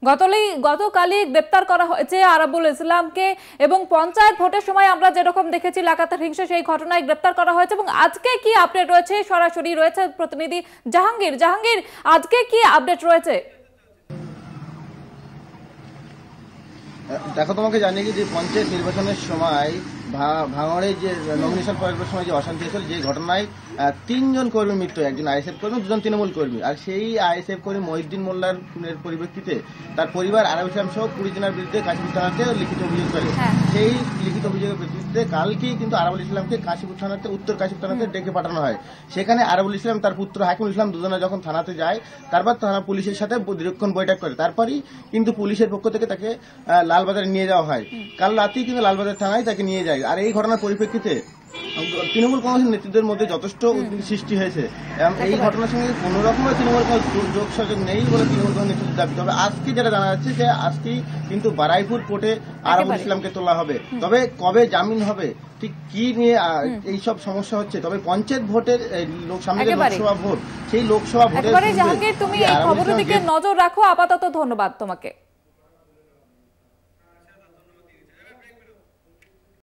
গতকালই গ্রেপ্তার করা হয়েছে আরাবুল ইসলামকে এবং পঞ্চায়েত ভোটের সময় আমরা যেরকম দেখেছি লাগাতার হিংসা, সেই ঘটনায় গ্রেপ্তার করা হয়েছে। এবং আজকে কি আপডেট রয়েছে? সরাসরি রয়েছে প্রতিনিধি জাহাঙ্গীর। জাহাঙ্গীর, আজকে কি আপডেট রয়েছে? দেখো, তোমাকে জানিয়ে যে পঞ্চায়েত নির্বাচনের সময় ভাঙড়ে যে নমিনেশন পরীক্ষার সময় যে অশান্তি হয়েছিল, যে ঘটনায় 3 জন কর্মী মৃত্যু, একজন আইএসএফ কর্মী, 2জন তৃণমূল কর্মী। আর সেই আইএসএফ কর্মী মহিউদ্দিন মোল্লার খুনের পরিপ্রেক্ষিতে তার পরিবার আরাবুল ইসলাম সহ 20 জনের বিরুদ্ধে কাশীপুর থানাতে লিখিত অভিযোগ করে। সেই লিখিত অভিযোগের ভিত্তিতে কালকেই কিন্তু আরাবুল ইসলামকে কাশীপুর থানাতে, উত্তর কাশীপুর থানাতে ডেকে পাঠানো হয়। সেখানে আরাবুল ইসলাম, তার পুত্র হাকিমুল ইসলাম দুজনে যখন থানাতে যায়, তারপর থানা পুলিশের সাথে দীর্ঘক্ষণ বৈঠক করে। তারপরই কিন্তু পুলিশের পক্ষ থেকে তাকে লালবাজারে নিয়ে যাওয়া হয়। কাল রাতেই কিন্তু লালবাজার থানায় তাকে নিয়ে যায়। আর এই ঘটনার পরিপ্রেক্ষিতে তৃণমূল কংগ্রেসের নেতৃত্বের মধ্যে যথেষ্ট সৃষ্টি হয়েছে এবং এই ঘটনার সঙ্গে কোন রকমের তৃণমূল যোগ সহযোগ নেই বলে তৃণমূল কংগ্রেস নেতৃত্বের দাবি। তবে আজকে যেটা জানা যাচ্ছে যে আজকেই কিন্তু বারাইপুর কোর্টে আরাবুল ইসলামকে তোলা হবে। তবে কবে জামিন হবে, ঠিক কি নিয়ে এইসব সমস্যা হচ্ছে। তবে পঞ্চায়েত ভোটের সামনে লোকসভা ভোট, সেই লোকসভা ভোটের জাহাঙ্গীর, তুমি এই খবরের দিকে নজর রাখো। আপাতত ধন্যবাদ তোমাকে।